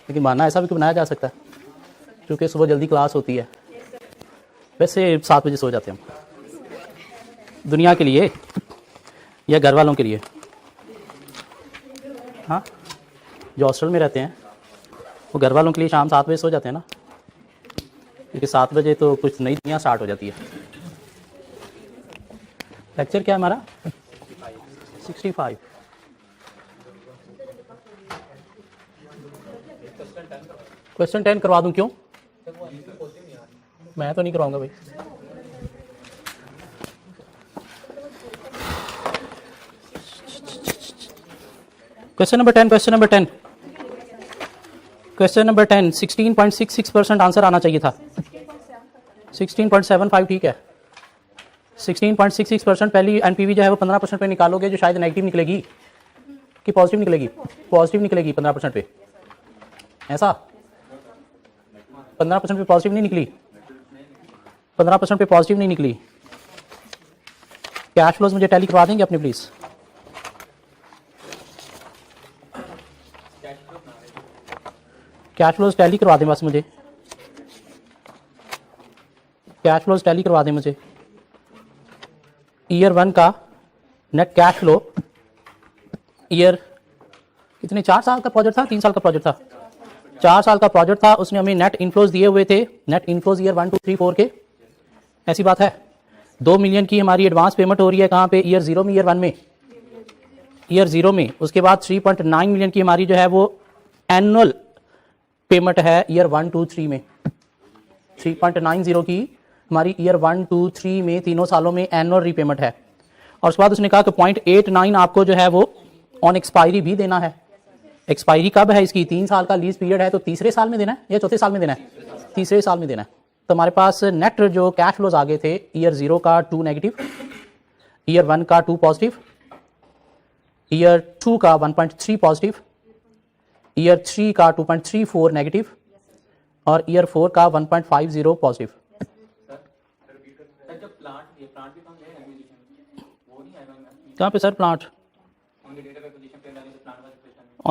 लेकिन बहाना ऐसा भी कि बनाया जा सकता है क्योंकि सुबह जल्दी क्लास होती है। वैसे 7 बजे सो जाते हैं हम। दुनिया के लिए या घर वालों के लिए? हाँ, जो हॉस्टल में रहते हैं वो घर वालों के लिए शाम 7 बजे सो जाते हैं ना, क्योंकि 7 बजे तो कुछ नई दुनिया स्टार्ट हो जाती है। लेक्चर क्या है हमारा? 65। क्वेश्चन 10 करवा दूं? क्यों? मैं तो नहीं करवाऊंगा भाई। Question number 10, question number 10, question number 10, 16.66% answer आना चाहिए था। 16.75 ठीक है। 16.66% पहली एनपीवी जो है वो 15% पे निकालोगे, जो शायद नेगेटिव निकलेगी कि पॉजिटिव निकलेगी? पॉजिटिव निकलेगी 15% पे। ऐसा 15% पे पॉजिटिव नहीं निकली, 15% पे पॉजिटिव नहीं निकली। कैश फ्लोज मुझे टैली करवा देंगे अपने प्लीज? कैश फ्लोज टैली करवा दें बस मुझे, कैश फ्लोज टैली करवा दें मुझे। ईयर 1 का नेट कैश फ्लो, ईयर कितने, 4 साल का प्रोजेक्ट था, 3 साल का प्रोजेक्ट था? 4 साल का प्रोजेक्ट था। उसने हमें नेट इनफ्लोज दिए हुए थे, नेट इनफ्लोज ईयर 1 2 3 4 के, ऐसी बात है। 2 मिलियन की हमारी एडवांस पेमेंट हो रही है, कहाँ पे? ईयर 0 में, ईयर 1 में, ईयर 0 में। उसके बाद 3.9 मिलियन की हमारी जो है वो एनुअल पेमेंट है ईयर 1 2 3 में। 3.90 की हमारी ईयर 1 2 3 में तीनों सालों में एनुअल रीपेमेंट है। और उसके बाद उसने कहा कि 0.89 आपको जो है वो ऑन एक्सपायरी भी देना है। एक्सपायरी कब है इसकी? 3 साल का लीज पीरियड है, तो तीसरे साल में देना है या चौथे साल में देना है? तीसरे साल में देना है। तो हमारे पास नेट जो कैश फ्लोज आ गए थे, ईयर 0 का 2 नेगेटिव, ईयर 1 का 2 पॉजिटिव, ईयर 2 का 1.3 पॉजिटिव, ईयर 3 का 2.34 नेगेटिव और ईयर 4 का 1.50 पॉजिटिव। कहाँ पे sir plant? On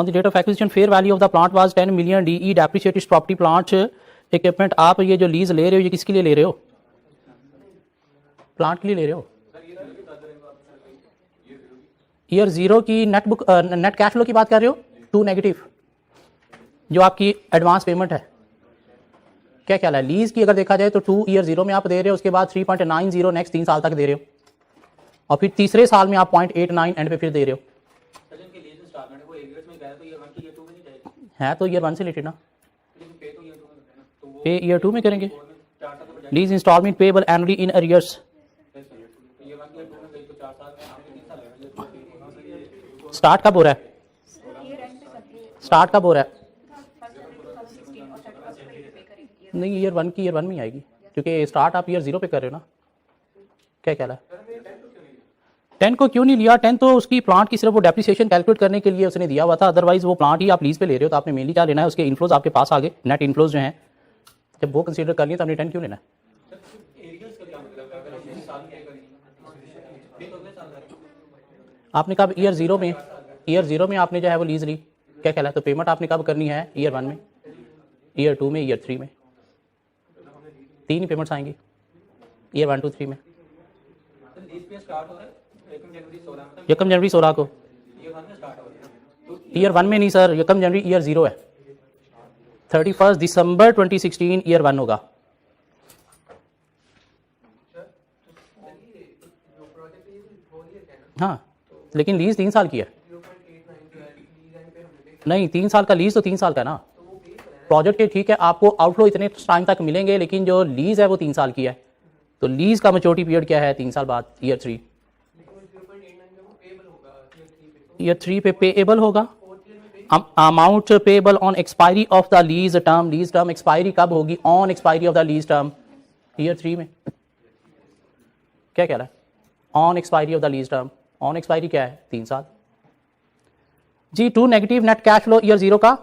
the date of acquisition fair value of the plant was 10 million DE depreciated property plant equipment. आप ये जो लीज ले रहे हो ये किसके लिए ले रहे हो? प्लांट के लिए ले रहे हो। ईयर 0 की net book net cash flow की बात कर रहे हो, 2 नेगेटिव, जो आपकी एडवांस पेमेंट है। क्या ख्याल है? लीज की अगर देखा जाए तो 2 ईयर 0 में आप दे रहे हो, उसके बाद 3.90 नेक्स्ट 3 साल तक दे रहे हो, और फिर तीसरे साल में आप 0.89 एंड पे फिर दे रहे हो। है तो ईयर 1 से रिलेटेड ना, पे ईयर 2 में करेंगे। Lease instalment payable annually in arrears. Start कब हो रहा है? स्टार्ट कब हो रहा है? नहीं, ईयर 1 की ईयर 1 में ही आएगी, क्योंकि स्टार्ट आप ईयर 0 पे कर रहे हो ना। क्या ख्याल है? 10 को क्यों नहीं लिया? 10 तो उसकी प्लांट की सिर्फ वो डेप्रिसिएशन कैलकुलेट करने के लिए उसने दिया हुआ था, अदरवाइज वो प्लांट ही आप लीज पे ले रहे हो, तो आपने मेनली क्या लेना है? उसके इनफ्लोज आपके पास आ गए, नेट इनफ्लोज जो हैं, जब वो कंसीडर कर लिए तो आपने 10 क्यों लेना है? आपने कब ईयर 0 में, ईयर 0 में आपने जो है वो लीज ली, क्या ख्याल है? तो पेमेंट आपने कब करनी है? ईयर 1 में, ईयर 2 में, ईयर 3 में। 3 ही पेमेंट्स आएंगी ईयर 1 2 3 में। यकम जनवरी 16 को ईयर 1 में नहीं सर, यकम जनवरी ईयर 0 है। 31 दिसंबर 2016 ईयर 1 होगा। हाँ, लेकिन लीज 3 साल की है। नहीं, 3 साल का लीज तो 3 साल का ना प्रोजेक्ट के, ठीक है, आपको आउटफ्लो इतने टाइम तक मिलेंगे, लेकिन जो लीज है वो 3 साल की है। तो लीज का मैच्योरिटी पीरियड क्या है? 3 साल बाद, ईयर 3। ईयर 3 पे पेएबल होगा। Amount payable on expiry of the lease term. Lease term expiry कब होगी? On expiry of the lease term, year 3 में। क्या कह रहा है? On expiry of the lease term. On expiry क्या है? 3 साल जी। 2 negative net cash flow year 0 का,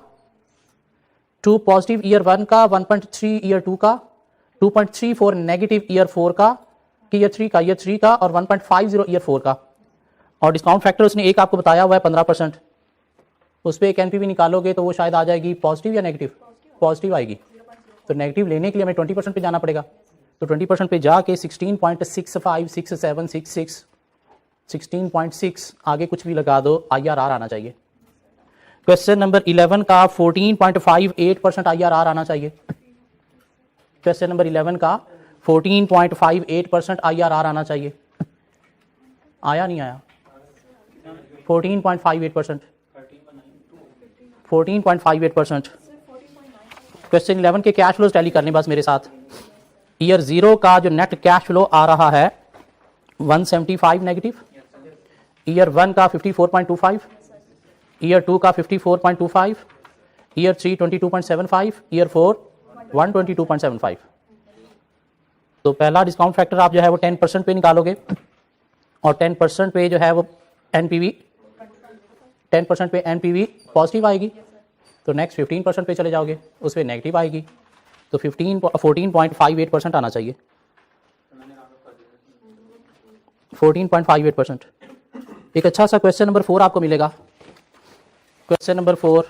2 पॉजिटिव ईयर 1 का, 1.3 ईयर 2 का, 2.34 नेगेटिव ईयर 4 का, ईयर 3 का और 1.50 ईयर 4 का। और डिस्काउंट फैक्टर उसने एक आपको बताया हुआ है 15%, उस पर एक एनपीवी निकालोगे तो वो शायद आ जाएगी पॉजिटिव या नेगेटिव, पॉजिटिव आएगी। तो नेगेटिव लेने के लिए हमें 20% पे जाना पड़ेगा। तो 20% पे जाके 16.656766 16.6 आगे कुछ भी लगा दो, IRR आना चाहिए। क्वेश्चन नंबर 11 का 14.58% IRR आना चाहिए। क्वेश्चन नंबर 11 का 14.58% IRR आना चाहिए। आया नहीं आया? 14.58%, 14.58%। क्वेश्चन 11 के कैश फ्लोज टैली करने बस मेरे साथ। ईयर 0 का जो नेट कैश फ्लो आ रहा है 175 नेगेटिव, ईयर 1 का 54.25, ईयर 2 का 54.25, ईयर 3 22.75, ईयर 4 122.75। तो पहला डिस्काउंट फैक्टर आप जो है वो 10% पे निकालोगे और 10% पे जो है वो एनपीवी 10% पे एनपीवी पॉजिटिव आएगी। तो नेक्स्ट 15% पे चले जाओगे, उस पर नेगेटिव आएगी। तो 14.58% आना चाहिए। 14.58%। एक अच्छा सा क्वेश्चन नंबर 4 आपको मिलेगा। Question number 4,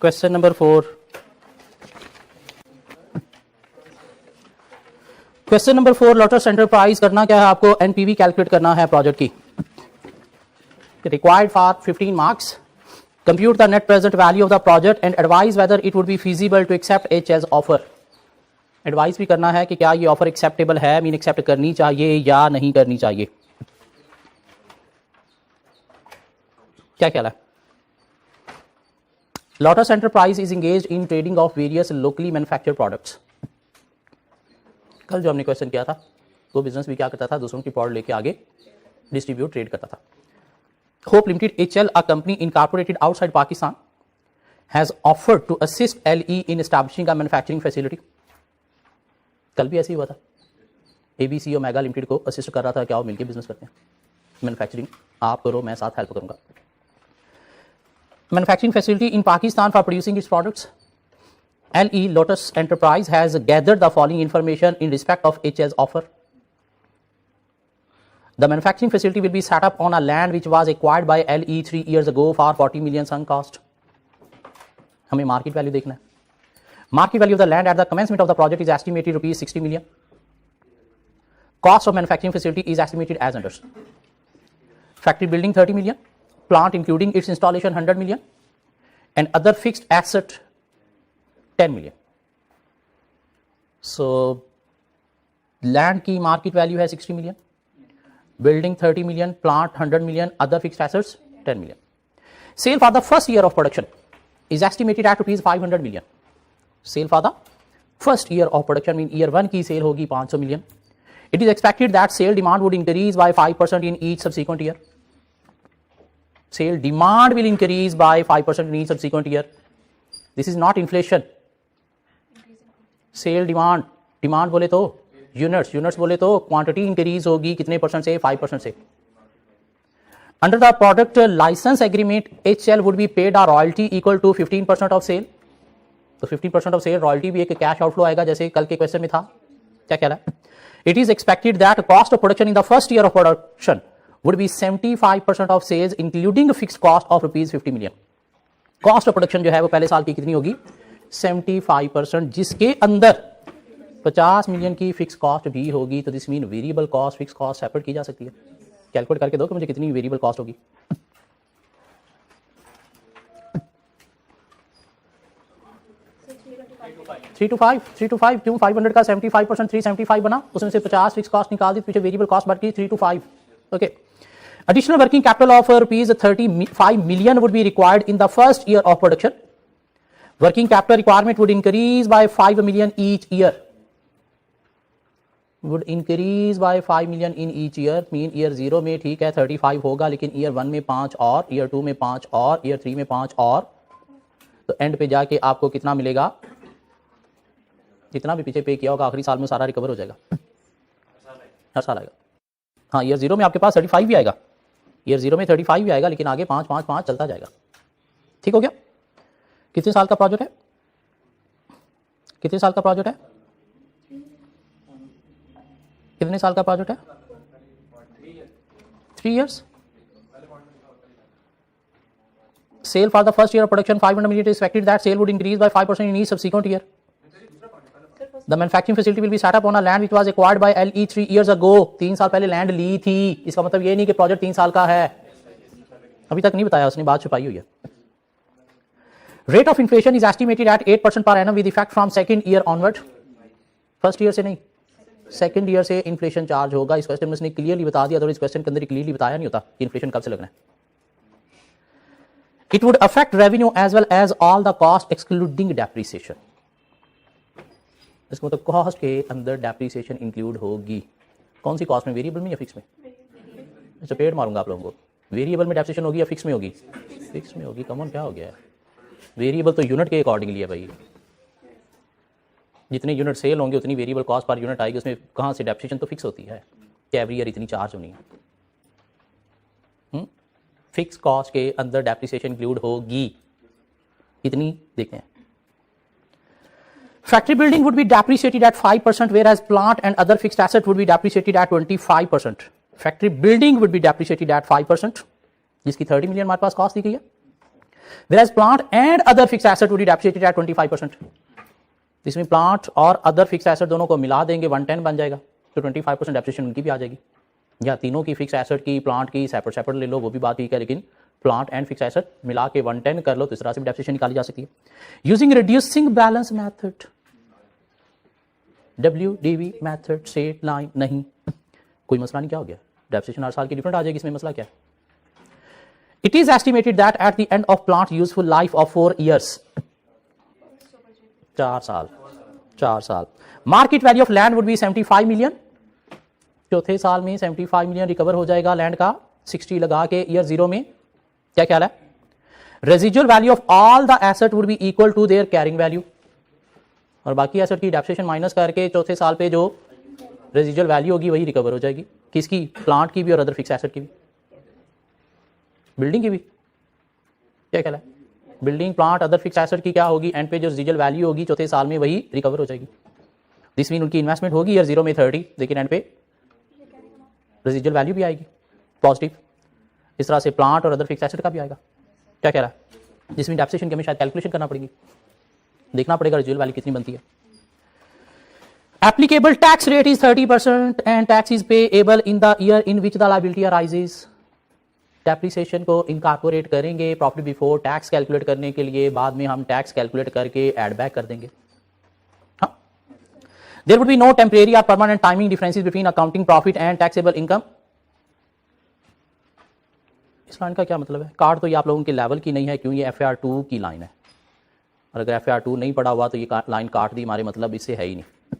question number 4, question number 4 lotus enterprise करना क्या है आपको? एनपीवी कैलकुलेट करना है प्रोजेक्ट की। Required for 15 marks. Compute the net present value of the project and advise whether it would be feasible to accept HS offer. Advice भी करना है कि क्या ये ऑफर एक्सेप्टेबल है, मीन एक्सेप्ट करनी चाहिए या नहीं करनी चाहिए। क्या ख्याल है? Lotus enterprise is engaged in trading of various locally manufactured products. कल जो हमने क्वेश्चन किया था वो बिजनेस भी क्या करता था, दूसरों की प्रोडक्ट लेके आगे डिस्ट्रीब्यूट ट्रेड करता था। Hope Limited HL, a company incorporated outside Pakistan, has offered to assist LE in establishing a manufacturing facility. कल भी ऐसे ही हुआ था। ABC और मेगा लिमिटेड को असिस्ट कर रहा था, क्या वो मिलकर बिजनेस करते हैं, मैन्युफैक्चरिंग आप करो मैं साथ हेल्प करूंगा। Manufacturing facility in Pakistan for producing its products. LE Lotus Enterprise has gathered the following information in respect of HL's offer. The manufacturing facility will be set up on a land which was acquired by LE 3 years ago for 40 million sunk cost. हमें market value देखना है। Market value of the land at the commencement of the project is estimated rupees 60 million. Cost of manufacturing facility is estimated as under. Factory building 30 million, plant including its installation 100 million, and other fixed asset 10 million. So land की market value है 60 million. Building 30 million, plant 100 million, other fixed assets 10 million. Sale for the first year of production is estimated at rupees 500 million. Sale for the first year of production mean year 1 की sale होगी 500 million. It is expected that sale demand would increase by 5% in each subsequent year. Sale demand will increase by 5% in each subsequent year. This is not inflation. Sale demand बोले तो units बोले तो quantity increase होगी कितने percent से? 5% से। Under the product licence agreement HL would be paid a royalty equal to 15% of sale. तो 15% of cell royalty भी एक कैश आउटफ्लो आएगा जैसे कल के क्वेश्चन में था। क्या कह रहा है? It is expected that cost of production in the first year of production would be 75% of sales including fixed cost of rupees 50 million। Cost of production जो है वो पहले साल की कितनी होगी? 75%, जिसके अंदर 50 million की फिक्स कॉस्ट भी होगी। तो this mean variable cost fix cost separate की जा सकती है। कैलकुलेट करके दो कि मुझे कितनी वेरिएबल कॉस्ट होगी। थ्री टू फाइव क्यों? 500 का 75% 375 बना, उसमें से 50 फिक्स कॉस्ट निकाल दी, पीछे वेरिएबल कॉस्ट बढ़ गई 3 to 5। Okay. Additional working capital of rupees 35 million would be required in the first year of production. Working capital requirement would increase by 5 million each year. Would increase by 5 million in each year. Mean year 0 में ठीक है 35 होगा, लेकिन year 1 में 5 और, year 2 में 5 और, year 3 में 5 और, तो एंड पे जाके आपको कितना मिलेगा? जितना भी पीछे पे किया होगा आखिरी साल में सारा रिकवर हो जाएगा। हर साल आएगा। हाँ, ईयर 0 में आपके पास 35 भी आएगा, ईयर 0 में 35 भी आएगा, लेकिन आगे 5 5 5 चलता जाएगा। ठीक हो गया? कितने साल का प्रोजेक्ट है? कितने साल का प्रोजेक्ट है? कितने साल का प्रोजेक्ट है? 3 years। sale for the first year of production 500 million, it is expected that sale would increase by 5% in each subsequent year. The manufacturing facility will be set up on a land which was acquired by LE 3 years ago. 3 साल पहले land ली थी. इसका मतलब ये नहीं कि project 3 साल का है. अभी तक नहीं बताया उसने, बात छुपाई हुई है. Rate of inflation is estimated at 8% per annum with effect from second year onward. First year से नहीं, सेकंड ईयर से इन्फ्लेशन चार्ज होगा. इस क्वेश्चन में उसने क्लियरली बता दिया, तो इस क्वेश्चन के अंदर क्लियरली बताया नहीं होता कि इन्फ्लेशन कब से लगना है. It would affect revenue as well as all the cost excluding depreciation. इसको तो कॉस्ट के अंदर डेप्रिसिएशन इंक्लूड होगी. कौन सी कॉस्ट में, वेरिएबल में या फिक्स में? चपेट मारूंगा आप लोगों को. वेरिएबल में डेप्रिसिएशन होगी या फिक्स में होगी? फिक्स में होगी. कमॉन, क्या हो गया है? वेरिएबल तो यूनिट के अकॉर्डिंगली है भाई. जितने यूनिट सेल होंगे उतनी वेरिएबल कॉस्ट पर यूनिट आएगी. उसमें कहाँ से डेप्रिसिएशन तो फिक्स होती है कि एवरी ईयर इतनी चार्ज होनी है. फिक्स कॉस्ट के अंदर डेप्रिसिएशन इंक्लूड होगी. इतनी देखते हैं. Factory building would be depreciated at 5%, whereas plant and other fixed assets would be depreciated at 25%. Factory building would be depreciated at 5%, जिसकी 30 million हमारे पास कॉस्ट दी गई है. Whereas plant and other fixed assets would be depreciated at 25%. इसमें plant और other fix asset दोनों को मिला देंगे 110 बन जाएगा, तो 25% डेप्रिसिएशन उनकी भी आ जाएगी. या तीनों की फिक्स एसेट की, प्लांट की सेपरेट सेपरेट ले लो, वो भी बात ठीक है, लेकिन प्लांट एंड फिक्स एसेट मिला के 110 कर लो तो इस तरह से भी डेप्रिसिएशन निकाली जा सकती है. Using reducing balance method, WDV method से लाइन नहीं, कोई मसला नहीं. क्या हो गया? डेप्रिसिएशन हर साल की डिफरेंट आ जाएगी. इसमें मसला क्या है? It is estimated that at the end of plant useful life of 4 years, 4 साल. Market value of land would be 75 million. चौथे साल में 75 million रिकवर हो जाएगा लैंड का. 60 लगा के ईयर 0 में. क्या ख्याल है? Residual value of all the asset would be equal to their carrying value. और बाकी एसेट की डेप्रिसिएशन माइनस करके चौथे साल पे जो रेजिजुअल वैल्यू होगी वही रिकवर हो जाएगी. किसकी? प्लांट की भी और अदर फिक्स एसेट की भी, बिल्डिंग की भी. क्या ख्याल है? Building, plant, other fix asset की क्या होगी? एंड पे जो रेजिजुअल वैल्यू होगी चौथे साल में वही रिकवर हो जाएगी. दिस मीन उनकी इन्वेस्टमेंट होगी ईयर 0 में 30, लेकिन एंड पे रेजिजुअल वैल्यू भी आएगी पॉजिटिव. इस तरह से प्लांट और अदर फिक्स एसेट का भी आएगा. क्या कह रहा है? जिसमें डेप्रिसिएशन की हमें शायद कैलकुलेशन करना पड़ेगी, देखना पड़ेगा रेजिजुअल वैल्यू कितनी बनती है. Applicable tax rate is 30% and tax is payable in the year in which the liability arises. Depreciation को इनकॉर्पोरेट करेंगे प्रॉफिट बिफोर टैक्स कैलकुलेट करने के लिए. बाद में हम टैक्स कैलकुलेट करके ऐड बैक कर देंगे. हाँ, there would be no temporary or permanent timing differences between accounting profit and taxable income. इस लाइन का क्या मतलब है? कार्ड तो ये आप लोगों के लेवल की नहीं है, क्यों? ये FAR 2 की लाइन है. और अगर FAR 2 नहीं पढ़ा हुआ तो ये लाइन काट दी, हमारे मतलब इससे है ही नहीं.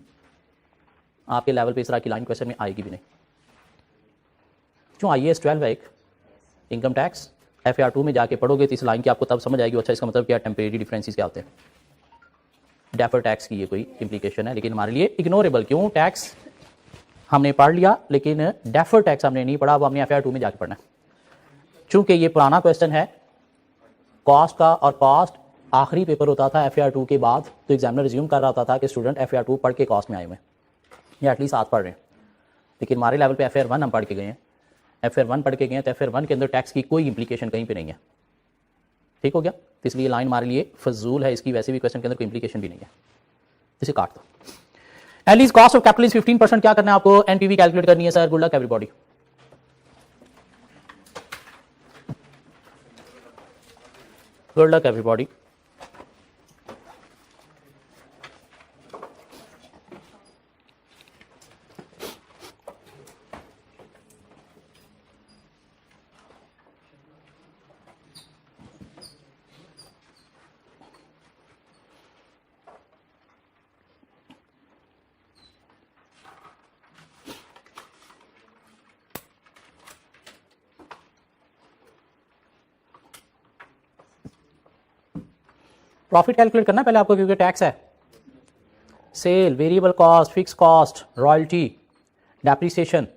आपके लेवल पे इस तरह की लाइन क्वेश्चन में आएगी भी नहीं. क्यों? IAS 12 है एक, इनकम टैक्स. FAR 2 में जाके पढ़ोगे तो इस लाइन की आपको तब समझ आएगी. अच्छा, इसका मतलब क्या? टेम्परेरी डिफरेंसेस क्या होते हैं? डेफर टैक्स की ये कोई इंप्लीकेशन है, लेकिन हमारे लिए इग्नोरेबल. क्यों? टैक्स हमने पढ़ लिया, लेकिन डेफर टैक्स हमने नहीं पढ़ा, वो हमने FAR 2 में जाके पढ़ना है. चूंकि ये पुराना क्वेश्चन है कॉस्ट का, और कॉस्ट आखिरी पेपर होता था FAR 2 के बाद, तो एग्जामिनर रिज्यूम कर रहा होता था कि स्टूडेंट FAR 2 पढ़ के कॉस्ट में आए हुए हैं, या एटलीस्ट 7 पढ़ रहे हैं. लेकिन हमारे लेवल पे FAR 1 हम पढ़ के गए हैं. FAR 1 पढ़ के गए हैं, तो FAR 1 के अंदर टैक्स की कोई इंप्लीकेशन कहीं पे नहीं है. ठीक हो गया? तो इसलिए लाइन हमारे लिए फजूल है. इसकी वैसे भी क्वेश्चन के अंदर कोई इंप्लीकेशन भी नहीं है, इसे काट दो. At least cost of capital is 15%. क्या करना है आपको? NPV कैलकुलेट करनी है sir. Good luck everybody. Good luck everybody. Profit calculate करना पहले आपको, क्योंकि टैक्स है. Sale, variable cost, fix cost, royalty, depreciation.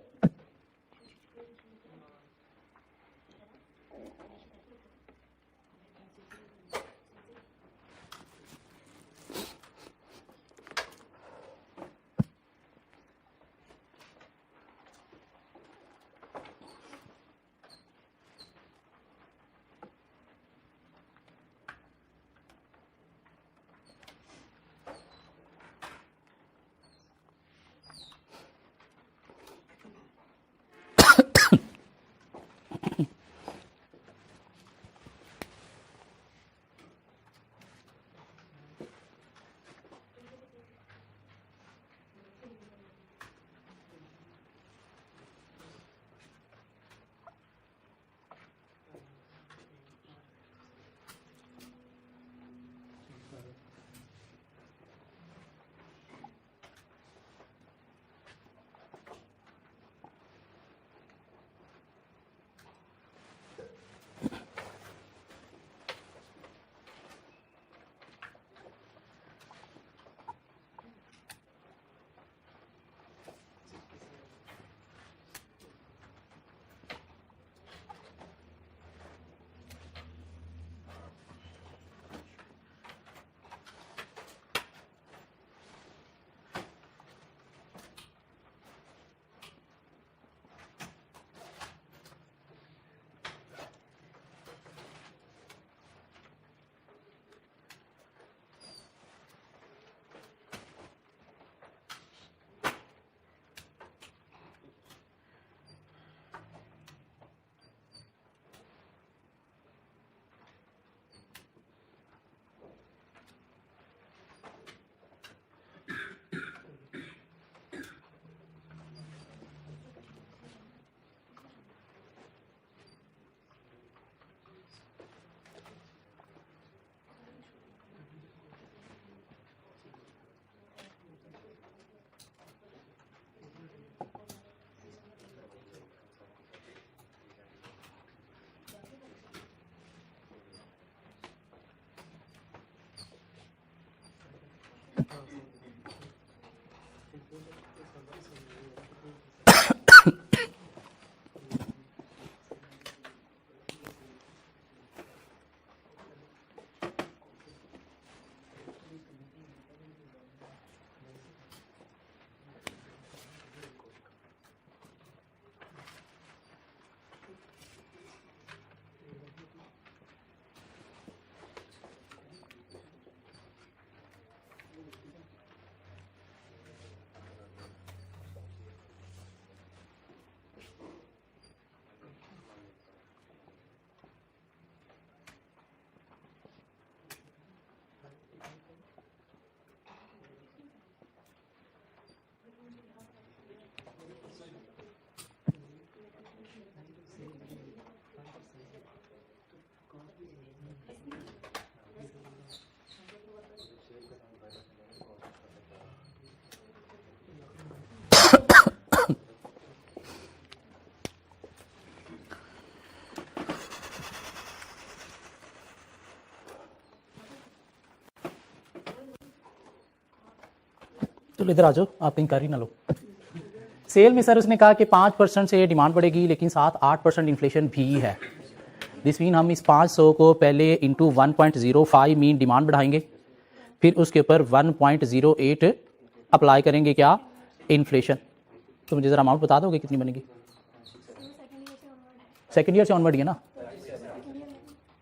चलो इधर आ जाओ, आप कहीं कर ही ना लो। सेल में सर उसने कहा कि 5% से डिमांड बढ़ेगी, लेकिन साथ 8% इन्फ्लेशन भी है। दिस मीन हम इस 500 को पहले इंटू 1.05 मीन डिमांड बढ़ाएंगे, फिर उसके ऊपर 1.08 अप्लाई करेंगे क्या, इन्फ्लेशन। तो मुझे ज़रा अमाउंट बता दोगे कितनी बनेगी? सेकेंड ईयर से ऑनवर्ड है ना,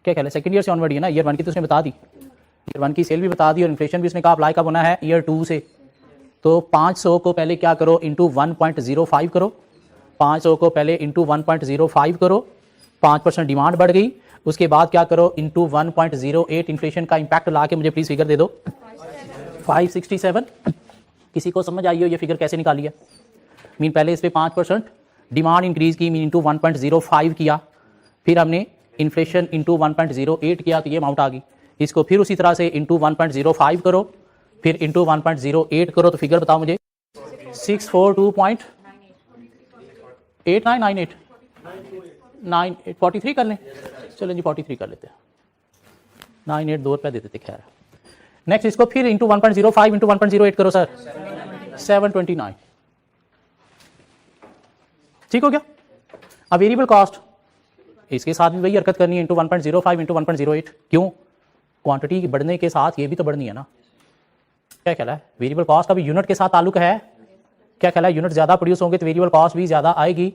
क्या ख्याल है? सेकेंड ईयर से ऑनवर्ड है ना। ईयर 1 की तो उसने बता दी, ईयर 1 की सेल भी बता दी, और इन्फ्लेशन भी उसने कहा अप्लाई कब होना है, ईयर 2 से। तो 500 को पहले क्या करो, इंटू 1.05 करो। 500 को पहले इंटू 1.05 करो, 5% डिमांड बढ़ गई। उसके बाद क्या करो, इंटू 1.08 इन्फ्लेशन का इम्पैक्ट ला के मुझे प्लीज फिगर दे दो, 567। किसी को समझ आई हो ये फिगर कैसे निकाली है? मीन पहले इस पर 5% डिमांड इंक्रीज की, मीन इंटू 1.05 किया, फिर हमने इन्फ्लेशन इंटू 1.08 किया, तो ये अमाउंट आ गई। इसको फिर उसी तरह से इंटू 1.05 करो, फिर इंटू 1.08 करो, तो फिगर बताओ मुझे, 642.8998 43 कर लें, चलें जी 43 कर लेते हैं, 98 2 रुपये दे देते। खैर नेक्स्ट इसको फिर इंटू 1.05 इंटू 1.08 करो सर, 729। ठीक हो गया। अब वेरिएबल कॉस्ट इसके साथ भी वही हरकत करनी है, इंटू 1.05 इंटू 1.08। क्यों? क्वांटिटी बढ़ने के साथ ये भी तो बढ़नी है ना। क्या ख्याल है? वेरिएबल कॉस्ट का भी यूनिट के साथ ताल्लुक है। क्या ख्याल है? यूनिट ज़्यादा प्रोड्यूस होंगे तो वेरिएबल कॉस्ट भी ज़्यादा आएगी।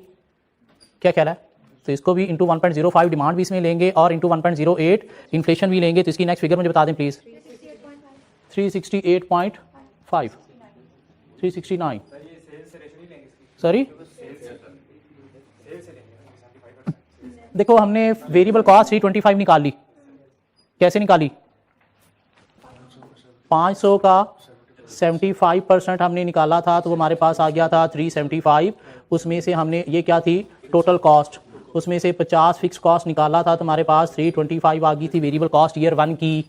क्या ख्याल है? तो इसको भी इंटू 1.05 डिमांड भी इसमें लेंगे और इंटू 1.08 इन्फ्लेशन भी लेंगे। तो इसकी नेक्स्ट फिगर मुझे बता दें प्लीज़। 368.5 369 सॉरी, देखो हमने वेरिएबल कॉस्ट 325 निकाल ली। कैसे निकाली? 500 का 75% हमने निकाला था, तो वो हमारे पास आ गया था 375। उसमें से हमने ये क्या थी, टोटल कॉस्ट, उसमें से 50 फिक्स कॉस्ट निकाला था, तो हमारे पास 325 आ गई थी वेरिएबल कॉस्ट ईयर 1 की।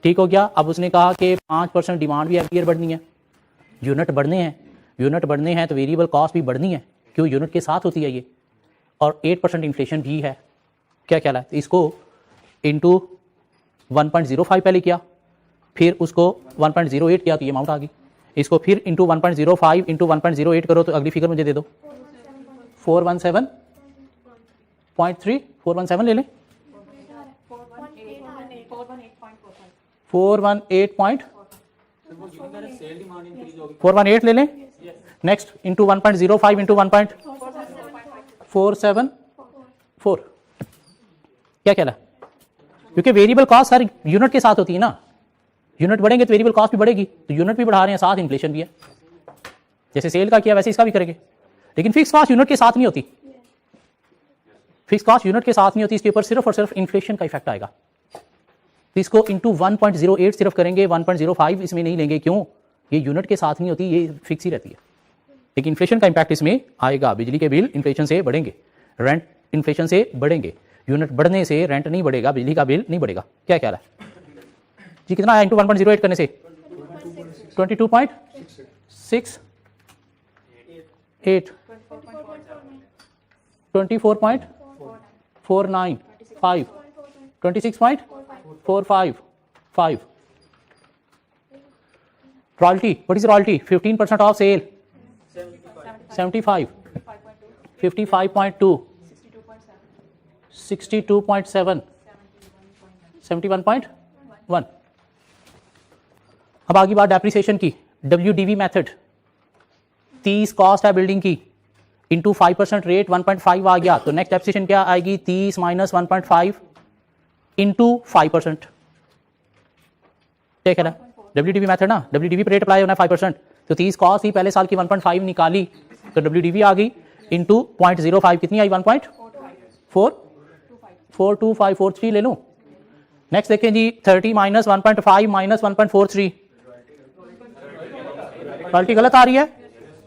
ठीक हो गया। अब उसने कहा कि 5% डिमांड भी एवरी ईयर बढ़नी है, यूनिट बढ़ने हैं, यूनिट बढ़ने हैं तो वेरिएबल कॉस्ट भी बढ़नी है। क्यों? यूनिट के साथ होती है ये, और 8% इन्फ्लेशन भी है। क्या ख्याल है? इसको इंटू 1.05 पहले किया, फिर उसको 1.08 किया, तो ये अमाउंट आ गई। इसको फिर इंटू 1.05 इंटू 1.08 करो, तो अगली फिगर मुझे दे दो, 417.3 417 ले लें, 418 ले लें। Next into 1.05 into 1.474। क्या कहला? क्योंकि वेरिएबल कॉस्ट हर यूनिट के साथ होती है ना, यूनिट बढ़ेंगे तो वेरिएबल कॉस्ट भी बढ़ेगी, तो यूनिट भी बढ़ा रहे हैं, साथ इन्फ्लेशन भी है। जैसे सेल का किया वैसे इसका भी करेंगे, लेकिन फिक्स कॉस्ट यूनिट के साथ नहीं होती। फिक्स कॉस्ट यूनिट के साथ नहीं होती, इसके ऊपर सिर्फ और सिर्फ इन्फ्लेशन का इफेक्ट आएगा। तो इसको इंटू 1.08 सिर्फ करेंगे, 1.05 इसमें नहीं लेंगे। क्यों? ये यूनिट के साथ नहीं होती, ये फिक्स ही रहती है। लेकिन इन्फ्लेशन का इंपैक्ट इसमें आएगा। बिजली के बिल इन्फ्लेशन से बढ़ेंगे, रेंट इन्फ्लेशन से बढ़ेंगे, यूनिट बढ़ने से रेंट नहीं बढ़ेगा, बिजली का बिल नहीं बढ़ेगा। क्या ख्याल है जी? कितना आया इंटू 1.08 करने से? 22.68 24.495 26.455 royalty, what is royalty? 15% of sale, 75, 55.2, 62.7, 71.1। अब आगे बात डेप्रिसिएशन की। WDV मेथड, 30 कॉस्ट है बिल्डिंग की इंटू 5% रेट 1.5 आ गया, तो नेक्स्ट डेप्रिसिएशन क्या आएगी? 30 माइनस 1.5 इंटू 5%। ठीक है ना, WDV मेथड ना, WDV पे रेट अप्लाई होना है 5%, तो 30 कॉस्ट ही पहले साल की 1.5 निकाली तो WDV आ गई इंटू 0.05, कितनी आई? 1.42543 ले लूं। नेक्स्ट देखें जी, 30 माइनस 1.5 माइनस 1.43, रॉयल्टी गलत आ रही है।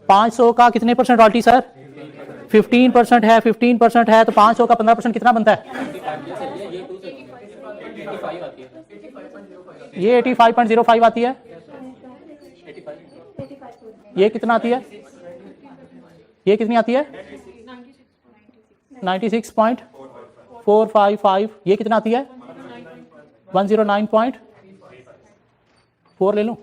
500 का कितने परसेंट रॉयल्टी सर? 15% है, 15% है तो 500 का 15% कितना बनता है? ये 85.05 आती है। ये कितना आती है? ये कितनी आती है? 96.455। ये कितना आती है? 109.4 ले लूं।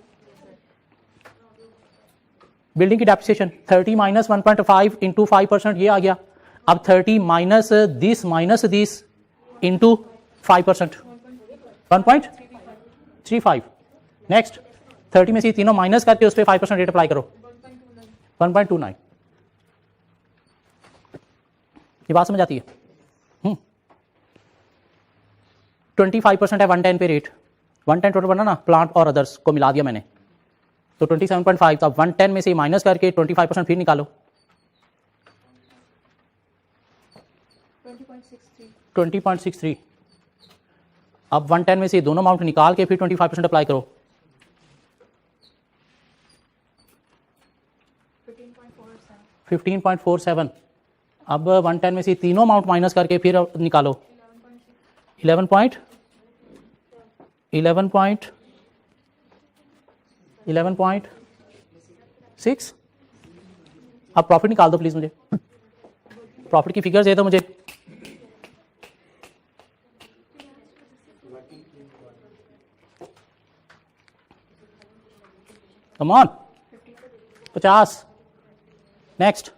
बिल्डिंग की डेप्रिसिएशन 30 माइनस 1.5 इंटू 5% ये आ गया। अब 30 माइनस दिस इंटू 5%, 1.35। नेक्स्ट 30 में से तीनों माइनस करके उस पर 5% रेट अप्लाई करो, 1.29। ये बात समझ आती है? 25% है 110 पे रेट, 110 टोटल बना ना, प्लांट और अदर्स को मिला दिया मैंने, तो 27.5। तो अब 110 में से माइनस करके 25% फिर निकालो, 20.63। अब 110 में से दोनों अमाउंट निकाल के फिर 25% अप्लाई करो, 15.47। अब 110 में से तीनों अमाउंट माइनस करके फिर निकालो, 11.6। अब प्रॉफिट निकाल दो प्लीज, मुझे प्रॉफिट की फिगर्स दे दो मुझे। Come on, 50। नेक्स्ट,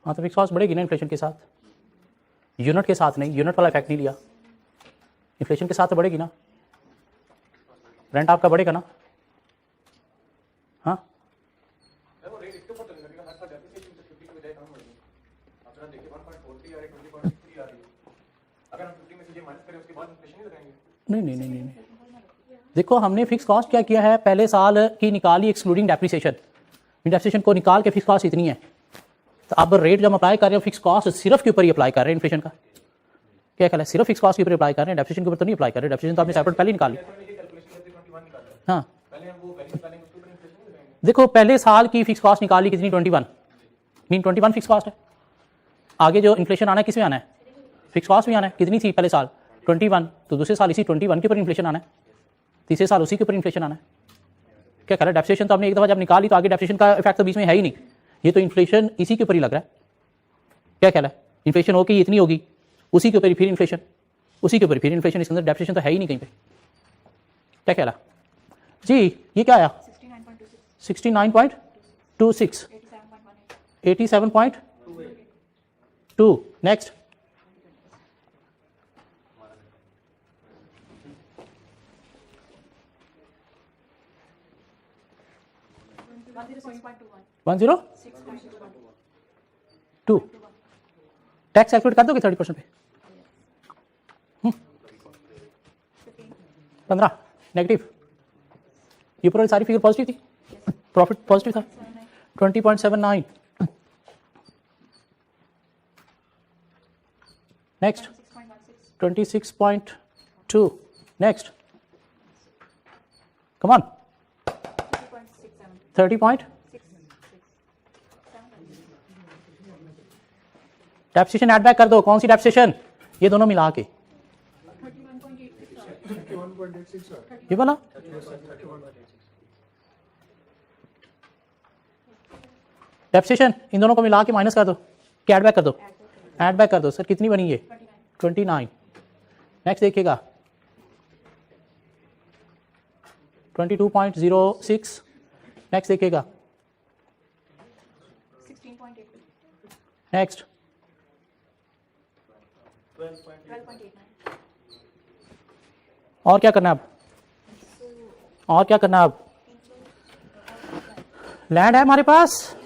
हाँ तो फिक्स कॉस्ट बढ़ेगी ना इन्फ्लेशन के साथ, यूनिट के साथ नहीं, यूनिट वाला इफेक्ट नहीं लिया, इन्फ्लेशन के साथ तो बढ़ेगी ना, रेंट आपका बढ़ेगा ना। हाँ नहीं नहीं नहीं नहीं, देखो हमने फिक्स कॉस्ट क्या किया है, पहले साल की निकाली एक्सक्लूडिंग डेप्रिसिएशन, डेप्रिसिएशन को निकाल के फिक्स कॉस्ट इतनी है, तो अब रेट जब अप्लाई कर रहे हो फिक्स कॉस्ट सिर्फ के ऊपर ही अप्लाई कर रहे हैं, इन्फ्लेशन का क्या कहला है, सिर्फ फिक्स कॉस्ट के ऊपर अप्लाई कर रहे हैं, डेप्रिसिएशन के ऊपर तो नहीं अप्लाई कर रहे, डेप्रिसिएशन तो आपने सेपरेट पहले निकाली। हाँ देखो पहले साल की फिक्स कॉस्ट निकाली कितनी, 21, मीन 21 फिक्स कॉस्ट है। आगे जो इन्फ्लेशन आना है किस में आना है, फिक्स कॉस्ट में आना है, कितनी थी पहले साल 21, तो दूसरे साल इसी 21 के ऊपर इन्फ्लेशन आना है, तीसरे साल उसी के ऊपर इन्फ्लेशन आना है। क्या कह रहा है, डेप्रिसिएशन तो आपने एक दफा जब निकाली तो आगे डेप्रिसिएशन का इफेक्ट तो बीच में है ही नहीं, ये तो इन्फ्लेशन इसी के ऊपर ही लग रहा है। क्या कह रहा है, इन्फ्लेशन होगी इतनी होगी, उसी के ऊपर फिर इन्फ्लेशन, उसी के ऊपर फिर इन्फ्लेशन, इसके अंदर डेप्रिसिएशन तो है ही नहीं कहीं पे। क्या कह रहा जी, ये क्या आया 69.26, 87.2। Next, one zero two. Tax calculate कर दोगे 30% पे, 15 नेगेटिव, ये पूरी सारी फिगर पॉजिटिव थी, प्रॉफिट पॉजिटिव था 20.79। Next 26.2। Next come on 30. Depreciation add back कर दो, कौन सी डेप्रिसिएशन, ये दोनों मिला के, ये वाला डेप्रिसिएशन इन दोनों को मिला के माइनस कर दो, क्या ऐड बैक कर दो, ऐड बैक कर दो। सर कितनी बनी ये 29। नेक्स्ट देखिएगा 22.06। नेक्स्ट देखिएगा नेक्स्ट 12.89। और क्या करना है अब, और क्या करना है अब, लैंड है हमारे पास।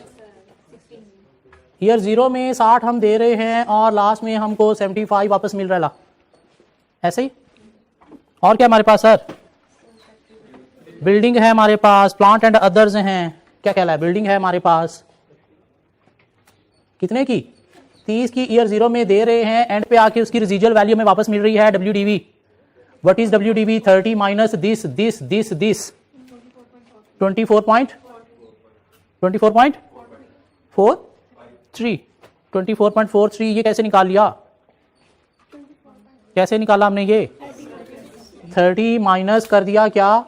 ईयर 0 में 60 हम दे रहे हैं और लास्ट में हमको 75 वापस मिल रहा है, ऐसे ही। और क्या हमारे पास सर, बिल्डिंग है हमारे पास, प्लांट एंड अदर्स हैं, क्या कहला है, बिल्डिंग है हमारे पास कितने की 30 की ईयर 0 में दे रहे हैं, एंड पे आके उसकी रेजिजुअल वैल्यू में वापस मिल रही है WDV। What is WDV? 30 minus this 24.43। ये कैसे निकाल लिया, कैसे निकाला हमने ये, 30 माइनस कर दिया क्या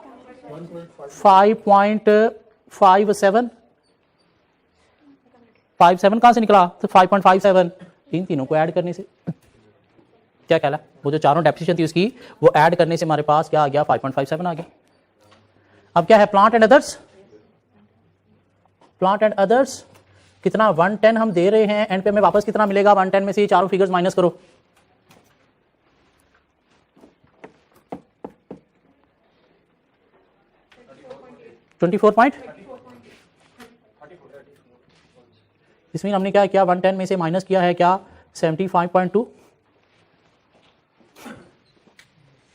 5.57 कहां से निकला, तो 5.57। इन तीनों को ऐड करने से क्या कहला, वो जो चारों डेप्रिसिएशन थी उसकी वो ऐड करने से हमारे पास क्या आ गया 5.57 आ गया। अब क्या है plant and others, plant and others कितना 110 हम दे रहे हैं, एंड पे हमें वापस कितना मिलेगा, 110 में से ये चारों फिगर्स माइनस करो, इसमें हमने क्या किया 110 में से माइनस किया है क्या 75.2,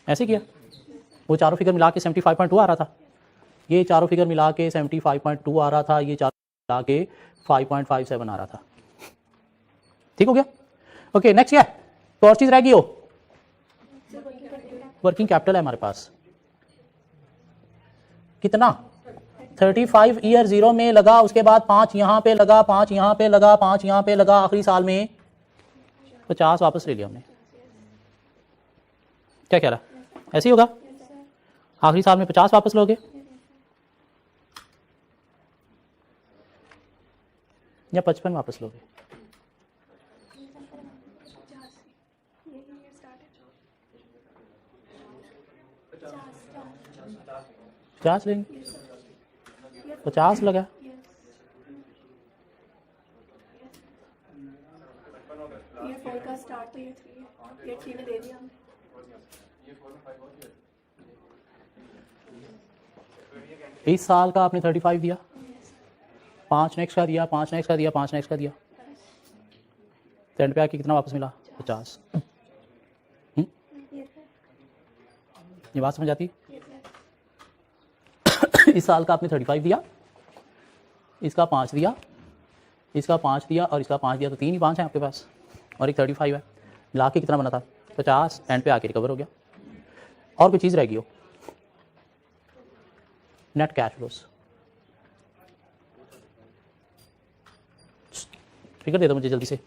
ऐसे किया। वो चारों फिगर मिला के 75.2 आ रहा था, ये चारों फिगर मिला के 75.2 आ रहा था, ये चारों मिला के 5.57 आ रहा था। ठीक हो गया। ओके नेक्स्ट क्या है, तो और चीज रह गई हो, वर्किंग कैपिटल है हमारे पास कितना 35 ईयर 0 में लगा, उसके बाद 5 यहां पे लगा, 5 यहां पे लगा, 5 यहां पे लगा, आखिरी साल में 50 वापस ले लिया हमने। क्या कह रहा, ऐसे ही होगा, आखिरी साल में 50 वापस लोगे या 55 वापस लोगे, पचास लेंगे, 50 लगा, ये 4 का स्टार्ट तो ये 3 में दे दिया हमने। इस साल का आपने 35 दिया, 5 नेक्स्ट का दिया, 5 नेक्स्ट का दिया, 5 नेक्स्ट का दिया, तो एंड पे आके कितना वापस मिला 50। ये बात समझ आती। इस साल का आपने 35 दिया, इसका 5 दिया, इसका 5 दिया और इसका 5 दिया, तो 3 ही 5 हैं आपके पास और एक 35 है, मिला के कितना बना था 50, एंड पे आके रिकवर हो गया। और कोई चीज़ रह गई हो, नेट कैश फ्लोस, फिगर दे दो मुझे जल्दी से।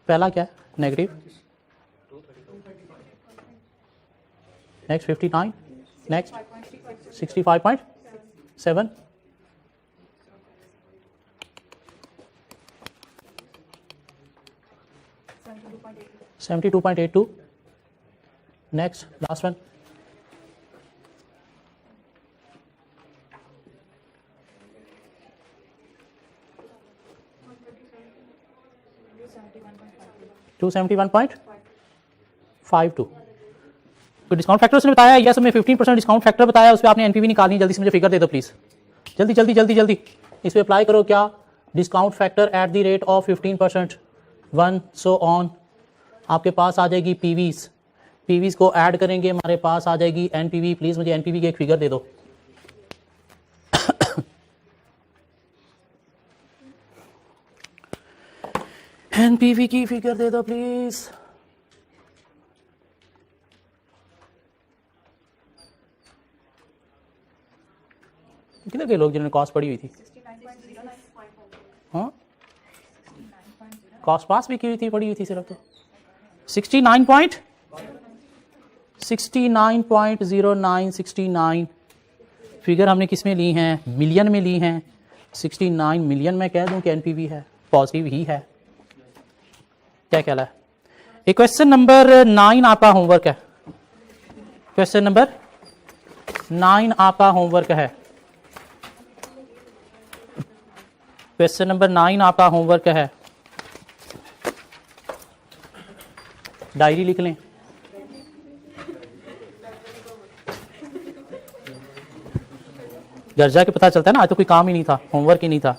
पहला क्या है negative, next 59, next 65.7, $72.82, next last one, $271.52। तो डिस्काउंट फैक्टर उसने बताया, यस हमें 15% डिस्काउंट फैक्टर बताया, उस पर आपने एनपीवी निकालनी है, जल्दी से मुझे फिगर दे दो प्लीज, जल्दी जल्दी जल्दी जल्दी इस पे अप्लाई करो। क्या discount factor at the rate of 15%, 1 so on, आपके पास आ जाएगी पीवीज, पीवीज को ऐड करेंगे हमारे पास आ जाएगी एनपीवी। प्लीज मुझे एनपीवी की एक फिगर दे दो। एनपीवी की फिगर दे दो प्लीज। कितने के लोग जिन्होंने कॉस्ट पढ़ी हुई थी, हाँ कॉस्ट पास भी की हुई थी, पढ़ी हुई थी सिर्फ, तो 69.0969 फिगर हमने किस में ली हैं, मिलियन में ली हैं। 69 मिलियन मैं कह दूं कि एनपीवी है, पॉजिटिव ही है। क्या ख्याल है? ये क्वेश्चन नंबर 9 आपका होमवर्क है। क्वेश्चन नंबर 9 आपका होमवर्क है। क्वेश्चन नंबर 9 आपका होमवर्क है। डायरी लिख लें। घर जाके पता चलता है ना, आज तो कोई काम ही नहीं था, होमवर्क ही नहीं था।